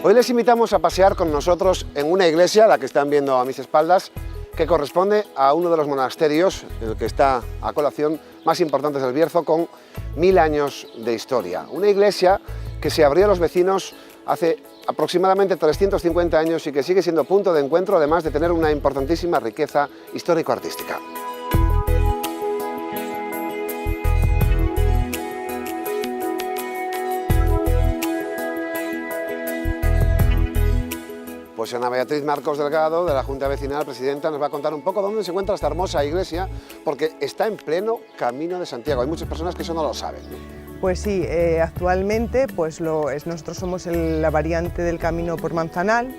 Hoy les invitamos a pasear con nosotros en una iglesia, la que están viendo a mis espaldas, que corresponde a uno de los monasterios, el que está a colación, más importantes del Bierzo, con 1000 años de historia. Una iglesia que se abrió a los vecinos hace aproximadamente 350 años y que sigue siendo punto de encuentro, además de tener una importantísima riqueza histórico-artística. Pues Ana Beatriz Marcos Delgado, de la Junta Vecinal, presidenta, nos va a contar un poco dónde se encuentra esta hermosa iglesia, porque está en pleno Camino de Santiago. Hay muchas personas que eso no lo saben. Pues sí, actualmente pues nosotros somos la variante del Camino por Manzanal,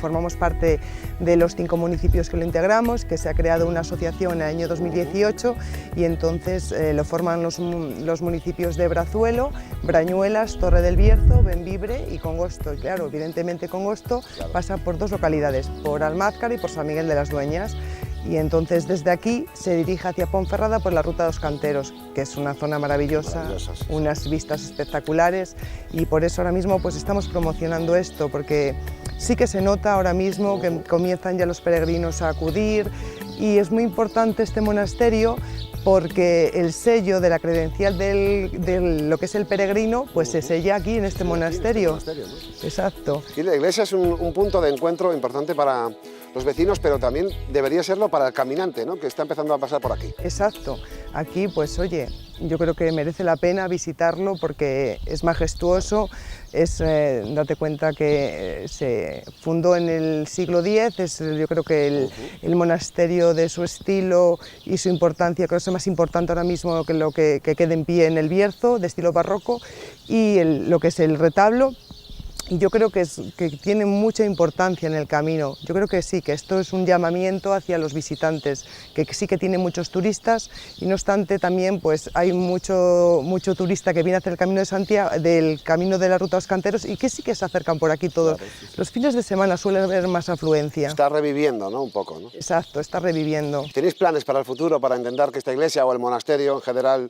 formamos parte de los 5 municipios que lo integramos, que se ha creado una asociación en el año 2018 y entonces lo forman los municipios de Brazuelo, Brañuelas, Torre del Bierzo, Bembibre y Congosto. Y claro, evidentemente Congosto pasa por 2 localidades, por Almázcar y por San Miguel de las Dueñas. Y entonces desde aquí se dirige hacia Ponferrada por la Ruta de los Canteros, que es una zona maravillosa, unas vistas espectaculares, y por eso ahora mismo pues estamos promocionando esto, porque sí que se nota ahora mismo que comienzan ya los peregrinos a acudir, y es muy importante este monasterio porque el sello de la credencial de lo que es el peregrino pues se sella aquí en este monasterio. ¿No? Exacto. Y la iglesia es un punto de encuentro importante para los vecinos, pero también debería serlo para el caminante, ¿no?, que está empezando a pasar por aquí. Exacto. Aquí, pues oye, yo creo que merece la pena visitarlo porque es majestuoso, date cuenta que se fundó en el siglo X, es yo creo que el monasterio de su estilo y su importancia, creo que es más importante ahora mismo que lo que quede en pie en el Bierzo, de estilo barroco, y lo que es el retablo. Y yo creo que tiene mucha importancia en el camino. Yo creo que sí, que esto es un llamamiento hacia los visitantes, que sí que tiene muchos turistas y no obstante también pues hay mucho turista que viene a hacer el Camino de Santiago, del Camino de la Ruta de los Canteros y que sí que se acercan por aquí todos. Claro, sí. Los fines de semana suele haber más afluencia. Está reviviendo, ¿no?, un poco, ¿no? Exacto, está reviviendo. ¿Tenéis planes para el futuro para intentar que esta iglesia o el monasterio en general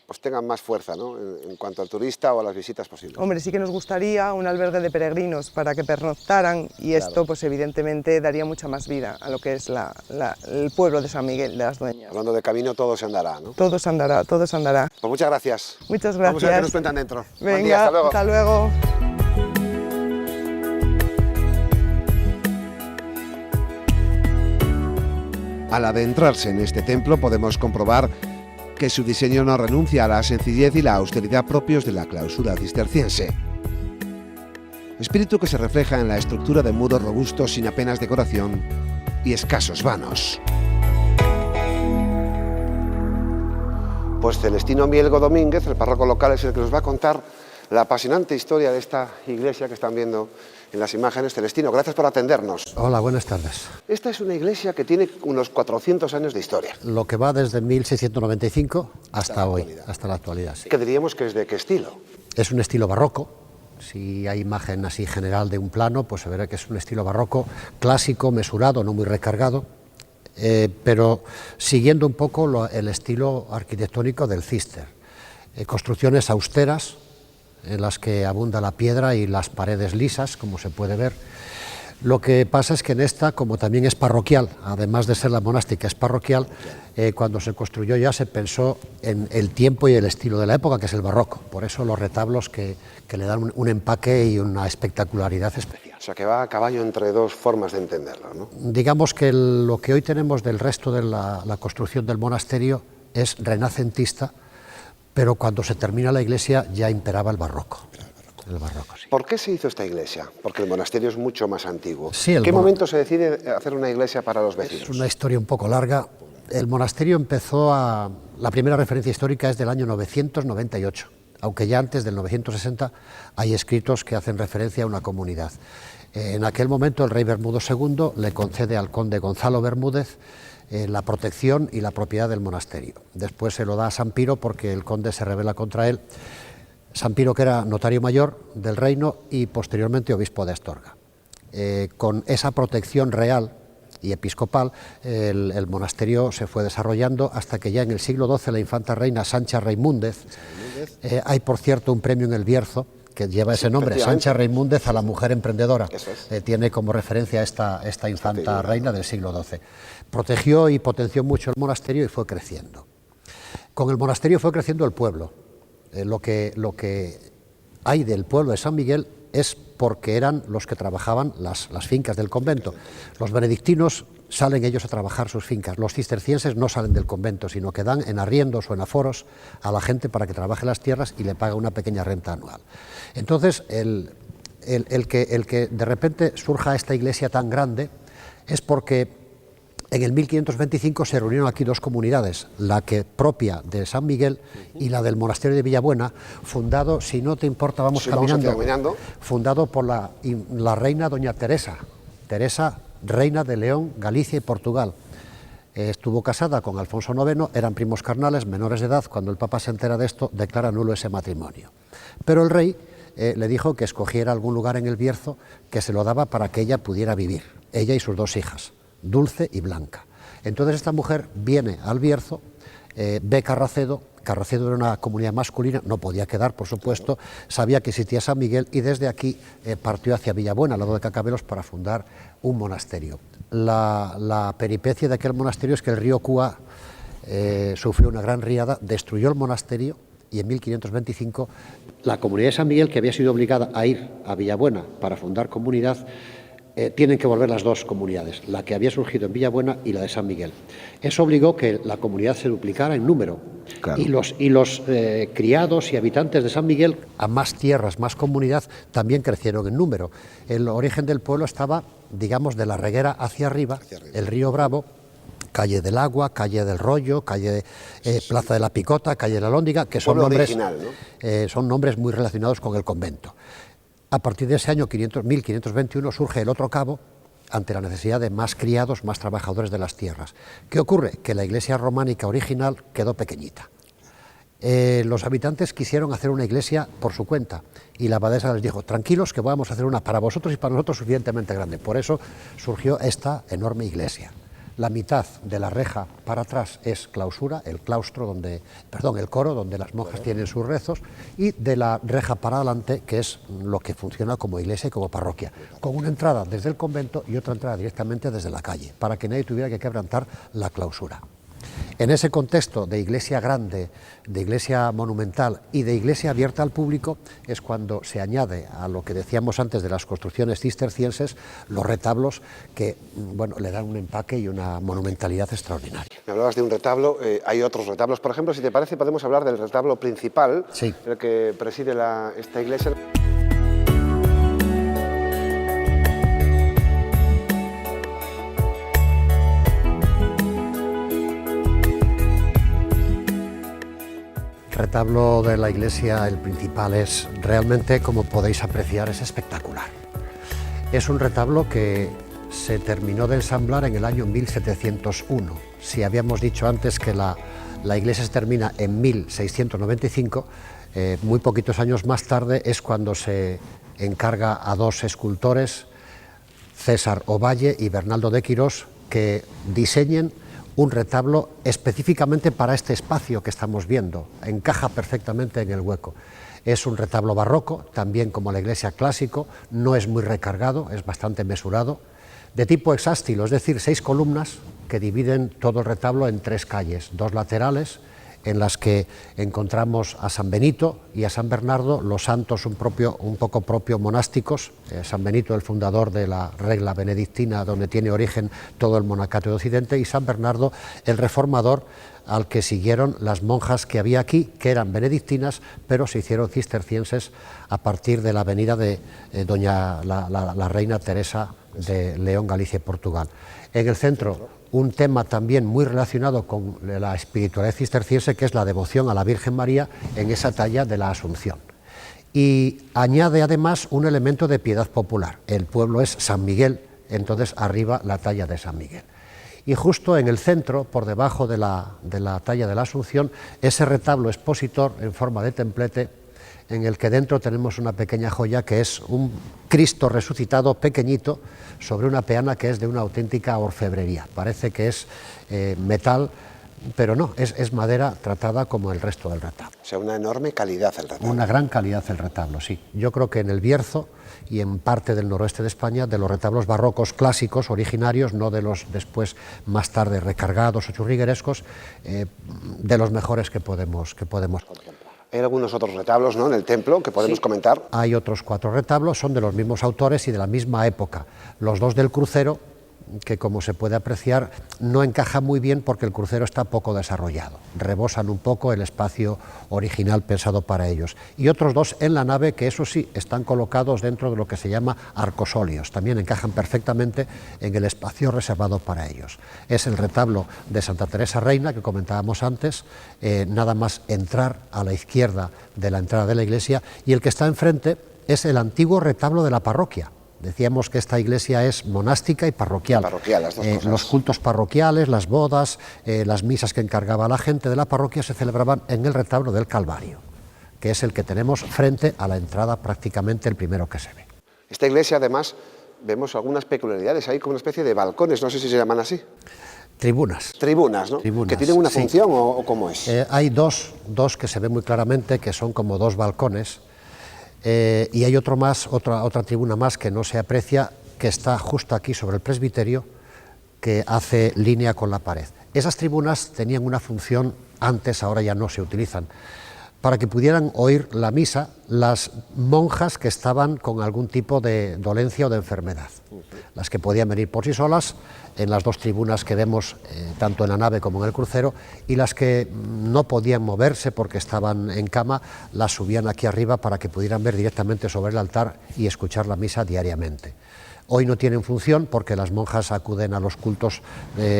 pues tengan más fuerza, ¿no?, en cuanto al turista o a las visitas posibles? Hombre, sí que nos gustaría un albergue de peregrinos para que pernoctaran y claro, esto pues evidentemente daría mucha más vida a lo que es el pueblo de San Miguel de las Dueñas. Hablando de camino, todo se andará, ¿no? Todo se andará, todo se andará. Pues muchas gracias. Muchas gracias. Vamos a ver qué nos cuentan dentro. Venga, buen día, hasta luego. Hasta luego. Al adentrarse en este templo podemos comprobar que su diseño no renuncia a la sencillez y la austeridad propios de la clausura cisterciense. Espíritu que se refleja en la estructura de muros robustos sin apenas decoración y escasos vanos. Pues Celestino Mielgo Domínguez, el párroco local, es el que nos va a contar la apasionante historia de esta iglesia que están viendo en las imágenes. Celestino, gracias por atendernos. Hola, buenas tardes. Esta es una iglesia que tiene unos 400 años de historia. Lo que va desde 1695 hasta hoy, hasta la actualidad. Sí. ¿Qué diríamos que es de qué estilo? Es un estilo barroco. Si hay imagen así general de un plano, pues se verá que es un estilo barroco, clásico, mesurado, no muy recargado, pero siguiendo un poco el estilo arquitectónico del Cister. Construcciones austeras, en las que abunda la piedra y las paredes lisas, como se puede ver. Lo que pasa es que en esta, como también es parroquial, además de ser la monástica, es parroquial, cuando se construyó ya se pensó en el tiempo y el estilo de la época, que es el barroco. Por eso los retablos que le dan un empaque y una espectacularidad especial. O sea, que va a caballo entre 2 formas de entenderlo, ¿no? Digamos que lo que hoy tenemos del resto de la construcción del monasterio es renacentista, pero cuando se termina la iglesia ya imperaba el barroco. El barroco, sí. ¿Por qué se hizo esta iglesia? Porque el monasterio es mucho más antiguo. Sí, ¿En qué momento se decide hacer una iglesia para los vecinos? Es una historia un poco larga. El monasterio la primera referencia histórica es del año 998, aunque ya antes del 960 hay escritos que hacen referencia a una comunidad. En aquel momento el rey Bermudo II le concede al conde Gonzalo Bermúdez la protección y la propiedad del monasterio. Después se lo da a San Piro porque el conde se rebela contra él. San Piro, que era notario mayor del reino y posteriormente obispo de Astorga. Con esa protección real y episcopal, el monasterio se fue desarrollando hasta que ya en el siglo XII la infanta reina Sancha Raimúndez, hay por cierto un premio en el Bierzo que lleva ese nombre, Sancha Reimúndez a la mujer emprendedora. Eso es. Tiene como referencia esta infanta reina del siglo XII. Protegió y potenció mucho el monasterio y fue creciendo. Con el monasterio fue creciendo el pueblo. Lo que hay del pueblo de San Miguel es porque eran los que trabajaban las fincas del convento. Los benedictinos salen ellos a trabajar sus fincas. Los cistercienses no salen del convento, sino que dan en arriendos o en aforos a la gente para que trabaje las tierras y le paga una pequeña renta anual. Entonces, el que de repente surja esta iglesia tan grande es porque en el 1525 se reunieron aquí dos comunidades, la que propia de San Miguel y la del monasterio de Villabuena, fundado, si no te importa, vamos caminando, fundado por la reina doña Teresa, reina de León, Galicia y Portugal. Estuvo casada con Alfonso IX, eran primos carnales, menores de edad. Cuando el Papa se entera de esto, declara nulo ese matrimonio. Pero el rey le dijo que escogiera algún lugar en el Bierzo que se lo daba para que ella pudiera vivir, ella y sus dos hijas, Dulce y Blanca. Entonces esta mujer viene al Bierzo, ve Carracedo. Carracedo era una comunidad masculina, no podía quedar, por supuesto, sabía que existía San Miguel y desde aquí partió hacia Villabuena, al lado de Cacabelos, para fundar un monasterio. La peripecia de aquel monasterio es que el río Cúa sufrió una gran riada, destruyó el monasterio y en 1525 la comunidad de San Miguel, que había sido obligada a ir a Villabuena para fundar comunidad, tienen que volver las dos comunidades, la que había surgido en Villabuena y la de San Miguel. Eso obligó que la comunidad se duplicara en número. Claro. Y los criados y habitantes de San Miguel, a más tierras, más comunidad, también crecieron en número. El origen del pueblo estaba, digamos, de la Reguera hacia arriba, el río Bravo, calle del Agua, calle del Rollo, calle Plaza de la Picota, calle de la Lóndiga, que son nombres, original, ¿no? Son nombres muy relacionados con el convento. A partir de ese año 1521 surge el otro cabo ante la necesidad de más criados, más trabajadores de las tierras. ¿Qué ocurre? Que la iglesia románica original quedó pequeñita. Los habitantes quisieron hacer una iglesia por su cuenta y la abadesa les dijo: tranquilos, que vamos a hacer una para vosotros y para nosotros suficientemente grande. Por eso surgió esta enorme iglesia. La mitad de la reja para atrás es clausura, el coro donde las monjas tienen sus rezos, y de la reja para adelante, que es lo que funciona como iglesia y como parroquia, con una entrada desde el convento y otra entrada directamente desde la calle, para que nadie tuviera que quebrantar la clausura. En ese contexto de iglesia grande, de iglesia monumental y de iglesia abierta al público es cuando se añade a lo que decíamos antes de las construcciones cistercienses los retablos que le dan un empaque y una monumentalidad extraordinaria. Me hablabas de un retablo, hay otros retablos, por ejemplo, si te parece podemos hablar del retablo principal, sí, el que preside esta iglesia. El retablo de la iglesia, el principal, es realmente, como podéis apreciar, es espectacular. Es un retablo que se terminó de ensamblar en el año 1701. Si habíamos dicho antes que la iglesia se termina en 1695, muy poquitos años más tarde es cuando se encarga a dos escultores, César Ovalle y Bernaldo de Quirós, que diseñen un retablo específicamente para este espacio que estamos viendo, encaja perfectamente en el hueco. Es un retablo barroco, también como la iglesia clásico, no es muy recargado, es bastante mesurado, de tipo hexástilo, es decir, 6 columnas que dividen todo el retablo en 3 calles, 2 laterales, en las que encontramos a San Benito y a San Bernardo, los santos un poco propio monásticos, San Benito el fundador de la regla benedictina donde tiene origen todo el monacato de Occidente, y San Bernardo el reformador al que siguieron las monjas que había aquí, que eran benedictinas, pero se hicieron cistercienses a partir de la venida de la reina Teresa de León, Galicia y Portugal. En el centro, un tema también muy relacionado con la espiritualidad cisterciense, que es la devoción a la Virgen María en esa talla de la Asunción. Y añade además un elemento de piedad popular. El pueblo es San Miguel, entonces arriba la talla de San Miguel. Y justo en el centro, por debajo de la talla de la Asunción, ese retablo expositor en forma de templete, en el que dentro tenemos una pequeña joya que es un Cristo resucitado pequeñito sobre una peana que es de una auténtica orfebrería. Parece que es metal pero no, es madera tratada como el resto del retablo. O sea, una enorme calidad el retablo. Una gran calidad el retablo, sí. Yo creo que en el Bierzo y en parte del noroeste de España, de los retablos barrocos clásicos, originarios, no de los después más tarde recargados o churriguerescos, de los mejores que podemos contemplar. Hay algunos otros retablos, ¿no?, en el templo que podemos comentar. Hay otros 4 retablos, son de los mismos autores y de la misma época. Los 2 del crucero, que como se puede apreciar no encajan muy bien porque el crucero está poco desarrollado, rebosan un poco el espacio original pensado para ellos. Y otros 2 en la nave que eso sí están colocados dentro de lo que se llama arcosolios, también encajan perfectamente en el espacio reservado para ellos. Es el retablo de Santa Teresa Reina que comentábamos antes, nada más entrar a la izquierda de la entrada de la iglesia, y el que está enfrente es el antiguo retablo de la parroquia. Decíamos que esta iglesia es monástica y parroquial. Las dos cosas. Los cultos parroquiales, las bodas, las misas que encargaba la gente de la parroquia se celebraban en el retablo del Calvario, que es el que tenemos frente a la entrada, prácticamente el primero que se ve. Esta iglesia, además, vemos algunas peculiaridades, hay como una especie de balcones, no sé si se llaman así. Tribunas. Tribunas, ¿no? Tribunas, ¿que tienen una sí. función o cómo es? Hay dos que se ven muy claramente, que son como 2 balcones. Y hay otra tribuna más que no se aprecia, que está justo aquí sobre el presbiterio, que hace línea con la pared. Esas tribunas tenían una función antes, ahora ya no se utilizan, para que pudieran oír la misa las monjas que estaban con algún tipo de dolencia o de enfermedad, las que podían venir por sí solas en las 2 tribunas que vemos tanto en la nave como en el crucero, y las que no podían moverse porque estaban en cama las subían aquí arriba para que pudieran ver directamente sobre el altar y escuchar la misa diariamente. Hoy no tienen función porque las monjas acuden a los cultos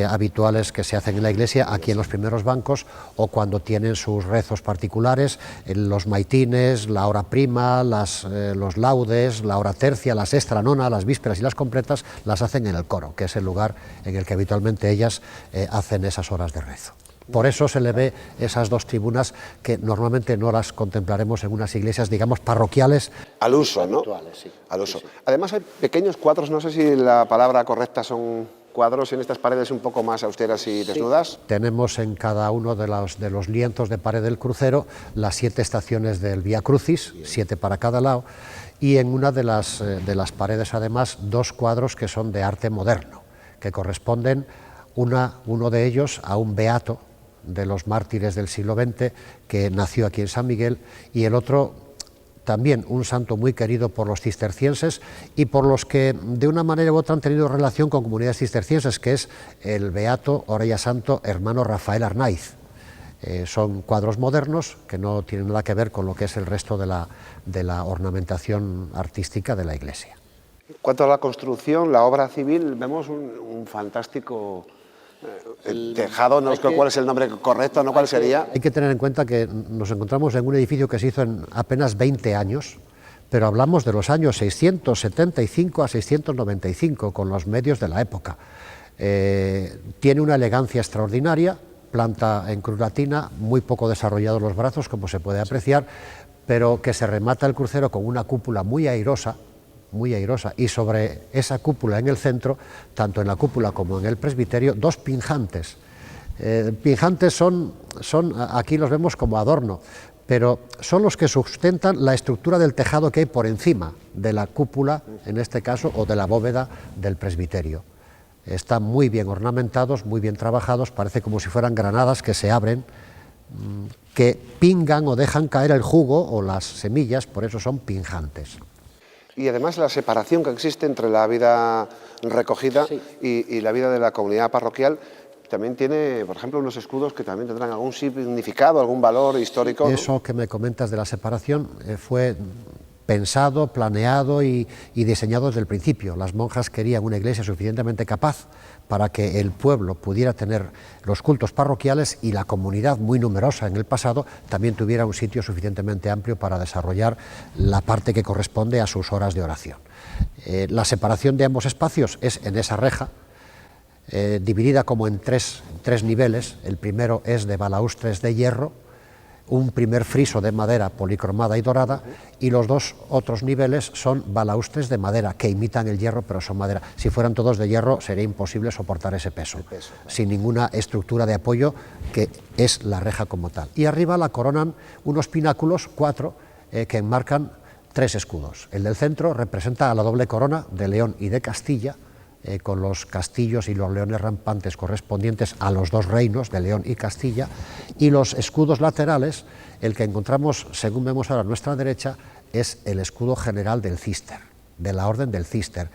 habituales que se hacen en la iglesia, aquí en los primeros bancos, o cuando tienen sus rezos particulares, en los maitines, la hora prima, los laudes, la hora tercia, la sexta, la nona, las vísperas y las completas, las hacen en el coro, que es el lugar en el que habitualmente ellas hacen esas horas de rezo. Por eso se le ve esas 2 tribunas que normalmente no las contemplaremos en unas iglesias, digamos, parroquiales. Al uso, ¿no? Sí. Al uso. Además hay pequeños cuadros, no sé si la palabra correcta son cuadros en estas paredes un poco más austeras y desnudas. Tenemos en cada uno de los lienzos de pared del crucero las 7 estaciones del Vía Crucis, 7 para cada lado, y en una de las paredes además 2 cuadros que son de arte moderno, que corresponden uno de ellos a un beato de los mártires del siglo XX, que nació aquí en San Miguel, y el otro también un santo muy querido por los cistercienses y por los que de una manera u otra han tenido relación con comunidades cistercienses, que es el beato, ahora ya santo, hermano Rafael Arnaiz. Son cuadros modernos que no tienen nada que ver con lo que es el resto de la ornamentación artística de la iglesia. En cuanto a la construcción, la obra civil, vemos un fantástico tejado, no sé cuál es el nombre correcto, ¿no? ¿Cuál sería? Hay que tener en cuenta que nos encontramos en un edificio que se hizo en apenas 20 años, pero hablamos de los años 675 a 695, con los medios de la época. Tiene una elegancia extraordinaria, planta en cruz latina, muy poco desarrollados los brazos, como se puede apreciar, pero que se remata el crucero con una cúpula muy airosa, y sobre esa cúpula en el centro, tanto en la cúpula como en el presbiterio, 2 pinjantes. Pinjantes son, aquí los vemos como adorno, pero son los que sustentan la estructura del tejado que hay por encima de la cúpula, en este caso, o de la bóveda del presbiterio. Están muy bien ornamentados, muy bien trabajados, parece como si fueran granadas que se abren, que pingan o dejan caer el jugo o las semillas, por eso son pinjantes. Y además la separación que existe entre la vida recogida y la vida de la comunidad parroquial también tiene, por ejemplo, unos escudos que también tendrán algún significado, algún valor histórico. Eso que me comentas de la separación fue pensado, planeado y diseñado desde el principio. Las monjas querían una iglesia suficientemente capaz para que el pueblo pudiera tener los cultos parroquiales y la comunidad, muy numerosa en el pasado, también tuviera un sitio suficientemente amplio para desarrollar la parte que corresponde a sus horas de oración. La separación de ambos espacios es en esa reja, dividida como en tres niveles. El primero es de balaustres de hierro un primer friso de madera policromada y dorada, y los dos otros niveles son balaustres de madera que imitan el hierro, pero son madera. Si fueran todos de hierro sería imposible soportar ese peso, sin ninguna estructura de apoyo, que es la reja como tal. Y arriba la coronan unos pináculos, 4, que enmarcan 3 escudos. El del centro representa a la doble corona de León y de Castilla, con los castillos y los leones rampantes correspondientes a los 2 reinos de León y Castilla, y los escudos laterales, el que encontramos, según vemos ahora a nuestra derecha, es el escudo general del Císter, de la Orden del Císter,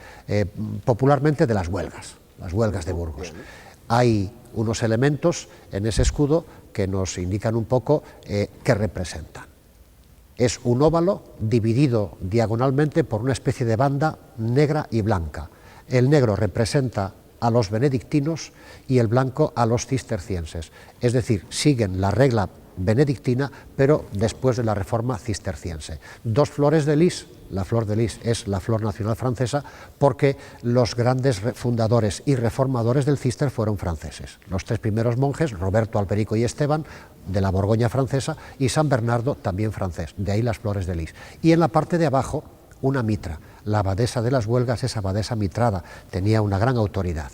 popularmente de las huelgas de Burgos. Hay unos elementos en ese escudo que nos indican un poco qué representan. Es un óvalo dividido diagonalmente por una especie de banda negra y blanca. El negro representa a los benedictinos y el blanco a los cistercienses, es decir, siguen la regla benedictina, pero después de la reforma cisterciense. 2 flores de lis, la flor de lis es la flor nacional francesa, porque los grandes fundadores y reformadores del Císter fueron franceses. Los 3 primeros monjes, Roberto, Alberico y Esteban, de la Borgoña francesa, y San Bernardo, también francés, de ahí las flores de lis. Y en la parte de abajo, una mitra. La abadesa de las Huelgas es abadesa mitrada, tenía una gran autoridad.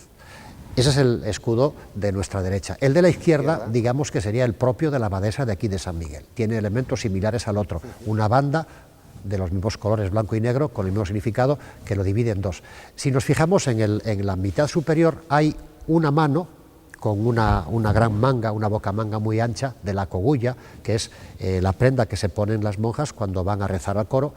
Ese es el escudo de nuestra derecha. El de la izquierda, digamos que sería el propio de la abadesa de aquí de San Miguel. Tiene elementos similares al otro, una banda de los mismos colores, blanco y negro, con el mismo significado, que lo divide en 2. Si nos fijamos en la mitad superior, hay una mano con una gran manga, una bocamanga muy ancha de la cogulla, que es la prenda que se ponen las monjas cuando van a rezar al coro,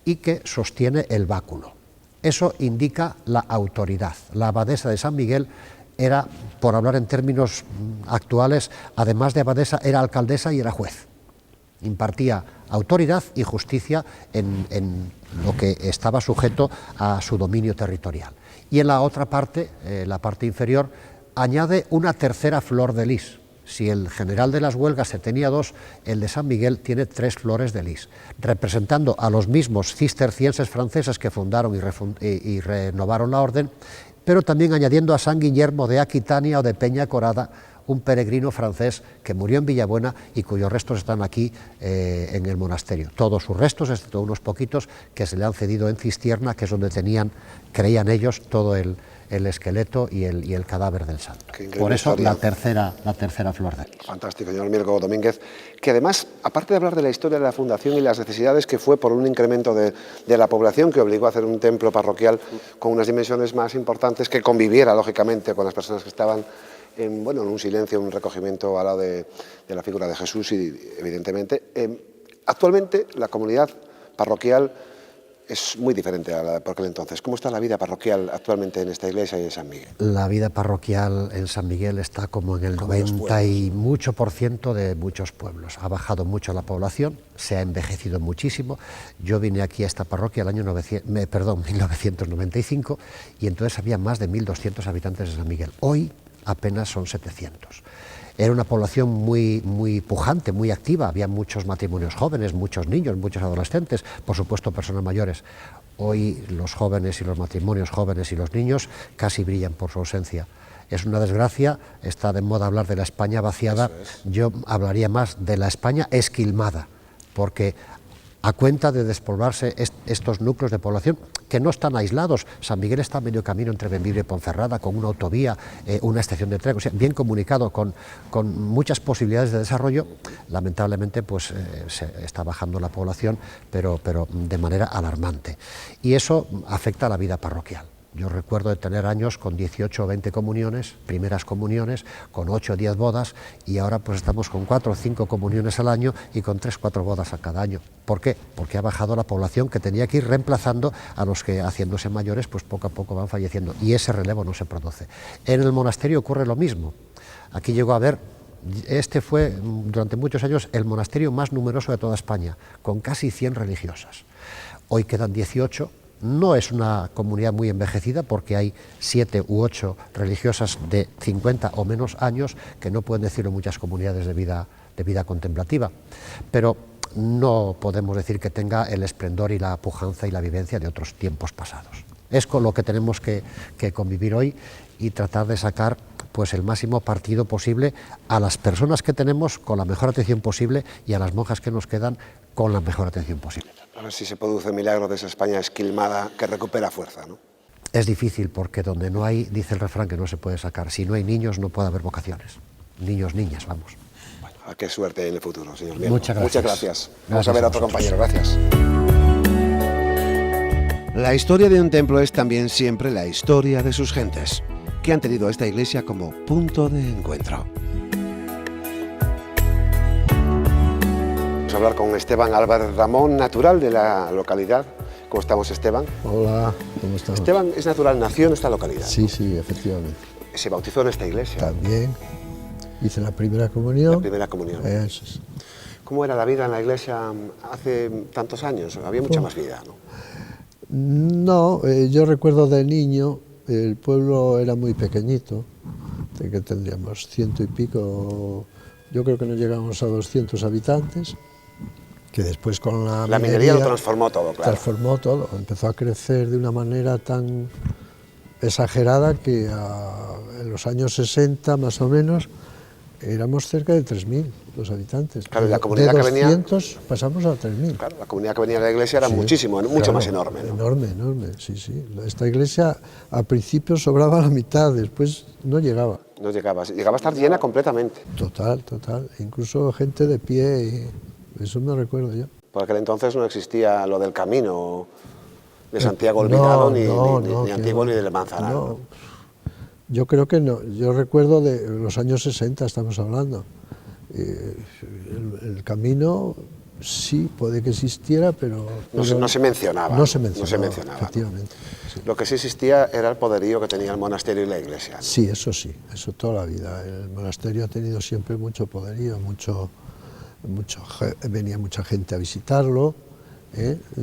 y que sostiene el báculo. Eso indica la autoridad. La abadesa de San Miguel era, por hablar en términos actuales, además de abadesa, era alcaldesa y era juez. Impartía autoridad y justicia en lo que estaba sujeto a su dominio territorial. Y en la otra parte, la parte inferior, añade una tercera flor de lis. Si el general de las Huelgas se tenía 2, el de San Miguel tiene 3 flores de lis, representando a los mismos cistercienses franceses que fundaron y renovaron la orden, pero también añadiendo a San Guillermo de Aquitania o de Peña Corada, un peregrino francés que murió en Villabuena y cuyos restos están aquí en el monasterio. Todos sus restos, excepto unos poquitos que se le han cedido en Cistierna, que es donde creían ellos, todo el esqueleto y el cadáver del santo. Por eso historia. la tercera flor de lis. Fantástico, señor Mirko Domínguez, que además, aparte de hablar de la historia de la fundación y las necesidades que fue por un incremento de la población que obligó a hacer un templo parroquial con unas dimensiones más importantes, que conviviera lógicamente con las personas que estaban en un silencio, en un recogimiento al lado de la figura de Jesús, y evidentemente. Actualmente la comunidad parroquial es muy diferente a la de por aquel entonces. ¿Cómo está la vida parroquial actualmente en esta iglesia y en San Miguel? La vida parroquial en San Miguel está como en el 90 y mucho por ciento de muchos pueblos. Ha bajado mucho la población, se ha envejecido muchísimo. Yo vine aquí a esta parroquia el año 1995 y entonces había más de 1.200 habitantes de San Miguel. Hoy apenas son 700. Era una población muy pujante, muy activa, había muchos matrimonios jóvenes, muchos niños, muchos adolescentes, por supuesto personas mayores. Hoy los jóvenes y los matrimonios jóvenes y los niños casi brillan por su ausencia. Es una desgracia, está de moda hablar de la España vaciada, yo hablaría más de la España esquilmada, porque a cuenta de despoblarse estos núcleos de población, que no están aislados. San Miguel está a medio camino entre Bembibre y Ponferrada, con una autovía, una estación de tren, o sea, bien comunicado, con muchas posibilidades de desarrollo. Lamentablemente, pues se está bajando la población, pero de manera alarmante. Y eso afecta a la vida parroquial. Yo recuerdo de tener años con 18 o 20 comuniones, primeras comuniones, con 8 o 10 bodas, y ahora pues estamos con 4 o 5 comuniones al año y con 3 o 4 bodas a cada año. ¿Por qué? Porque ha bajado la población que tenía que ir reemplazando a los que, haciéndose mayores, pues poco a poco van falleciendo, y ese relevo no se produce. En el monasterio ocurre lo mismo. Aquí llegó a haber, este fue durante muchos años el monasterio más numeroso de toda España, con casi 100 religiosas. Hoy quedan 18. No es una comunidad muy envejecida porque hay 7 u 8 religiosas de 50 o menos años, que no pueden decirlo muchas comunidades de vida contemplativa, pero no podemos decir que tenga el esplendor y la pujanza y la vivencia de otros tiempos pasados. Es con lo que tenemos que convivir hoy y tratar de sacar pues el máximo partido posible a las personas que tenemos con la mejor atención posible y a las monjas que nos quedan con la mejor atención posible. A ver si se produce el milagro de esa España esquilmada que recupera fuerza, ¿no? Es difícil porque donde no hay, dice el refrán, que no se puede sacar. Si no hay niños no puede haber vocaciones. Niños, niñas, vamos. Bueno, a qué suerte en el futuro, señor Mielgo. Muchas gracias. Muchas gracias. Vamos Gracias a ver a a otro vosotros. compañero, gracias. La historia de un templo es también siempre la historia de sus gentes, que han tenido a esta iglesia como punto de encuentro. Vamos a hablar con Esteban Álvarez Ramón, natural de la localidad. ¿Cómo estamos, Esteban? Hola, ¿cómo estamos? Esteban es natural, nació en esta localidad. Sí, sí, efectivamente. Se bautizó en esta iglesia. También hice la primera comunión. La primera comunión. Eso es. ¿Cómo era la vida en la iglesia hace tantos años? Había mucha más vida, ¿no? No, yo recuerdo de niño, el pueblo era muy pequeñito, de que tendríamos 100 y pico, yo creo que no llegamos a 200 habitantes, que después con la minería lo transformó todo, claro. Transformó todo, empezó a crecer de una manera tan exagerada que en los años 60 más o menos éramos cerca de 3.000 los habitantes. Claro, y la comunidad de que venía 200 pasamos a 3.000. Claro, la comunidad que venía de la iglesia era Sí, muchísimo, mucho claro, más enorme, ¿no? Enorme, enorme, sí, sí. Esta iglesia al principio sobraba la mitad, después no llegaba. No llegaba a estar llena completamente. Total, total. Incluso gente de pie, y eso me recuerdo yo. Por aquel entonces no existía lo del camino de Santiago olvidado, ni antiguo, ni del Manzanar. No. Yo creo que no. Yo recuerdo de los años 60, estamos hablando. El camino sí, puede que existiera, pero no se mencionaba. No se mencionaba, efectivamente. Sí. Lo que sí existía era el poderío que tenía el monasterio y la iglesia, ¿no? Sí, eso toda la vida. El monasterio ha tenido siempre mucho poderío, venía mucha gente a visitarlo.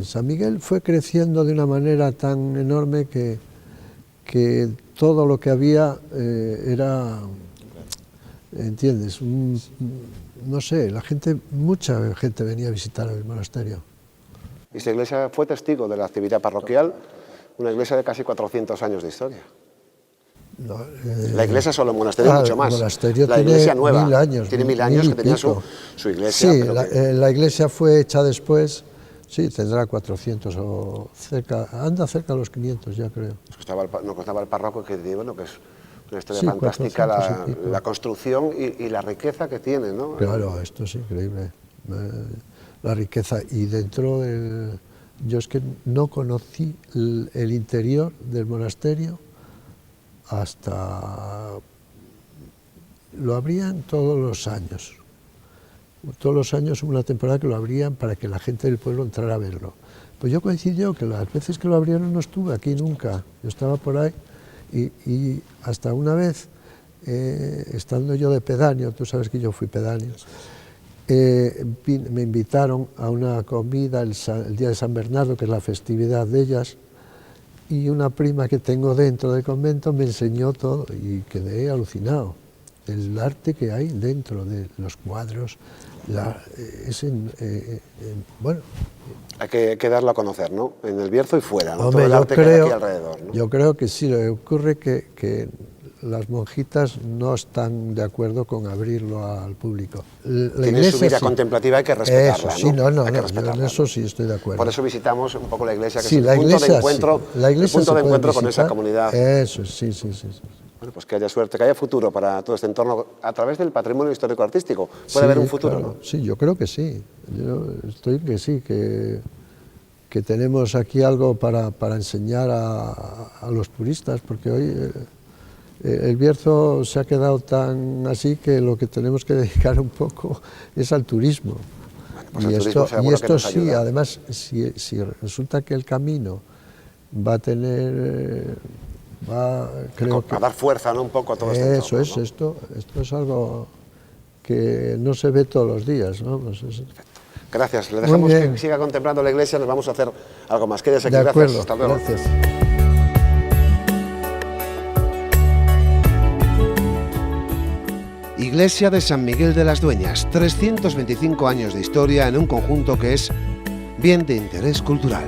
San Miguel fue creciendo de una manera tan enorme que todo lo que había era, ¿entiendes? No sé, mucha gente venía a visitar el monasterio. Y esta iglesia fue testigo de la actividad parroquial, una iglesia de casi 400 años de historia. No, la iglesia solo, el monasterio mucho más. El monasterio la tiene iglesia nueva 1000 años. Tiene 1000 años que tenía su iglesia. Sí, la iglesia fue hecha después, sí, tendrá 400 o cerca, anda cerca de los 500 ya creo. Nos contaba el párroco que digo, bueno, que es una historia Sí, fantástica 400 la construcción y la riqueza que tiene, ¿no? Claro, esto es increíble. La riqueza y dentro del... Yo es que no conocí el interior del monasterio hasta... Lo abrían todos los años. Todos los años hubo una temporada que lo abrían para que la gente del pueblo entrara a verlo. Pues yo coincidió que las veces que lo abrieron no estuve aquí nunca. Yo estaba por ahí y hasta una vez, estando yo de pedáneo, tú sabes que yo fui pedáneo, me invitaron a una comida el día de San Bernardo, que es la festividad de ellas, y una prima que tengo dentro del convento me enseñó todo y quedé alucinado. El arte que hay dentro de los cuadros, bueno... Hay que darlo a conocer, ¿no? En el Bierzo y fuera, ¿no? Hombre, todo el arte que hay aquí alrededor, ¿no? Yo creo que sí, lo que ocurre que las monjitas no están de acuerdo con abrirlo al público. Tiene su vida contemplativa, hay que respetarla, eso, sí, ¿no? yo respetarla, en eso sí estoy de acuerdo. Por eso visitamos un poco la iglesia, que sí, es el punto de encuentro, con esa comunidad. Eso, sí. Bueno, pues que haya suerte, que haya futuro para todo este entorno a través del patrimonio histórico-artístico. ¿Puede haber un futuro, claro, no? Sí, yo creo que sí. Yo estoy que sí, que tenemos aquí algo para enseñar a los turistas, porque hoy el Bierzo se ha quedado tan así que lo que tenemos que dedicar un poco es al turismo. Bueno, pues y esto sí, además, si resulta que el camino va a tener... creo que a dar fuerza, ¿no? Un poco a todo este entorno, entorno, ¿no? esto es algo que no se ve todos los días, ¿no? Pues gracias, le dejamos que siga contemplando la iglesia, nos vamos a hacer algo más. Quédese aquí, de acuerdo, gracias, hasta luego. Gracias. Iglesia de San Miguel de las Dueñas, 325 años de historia en un conjunto que es bien de interés cultural.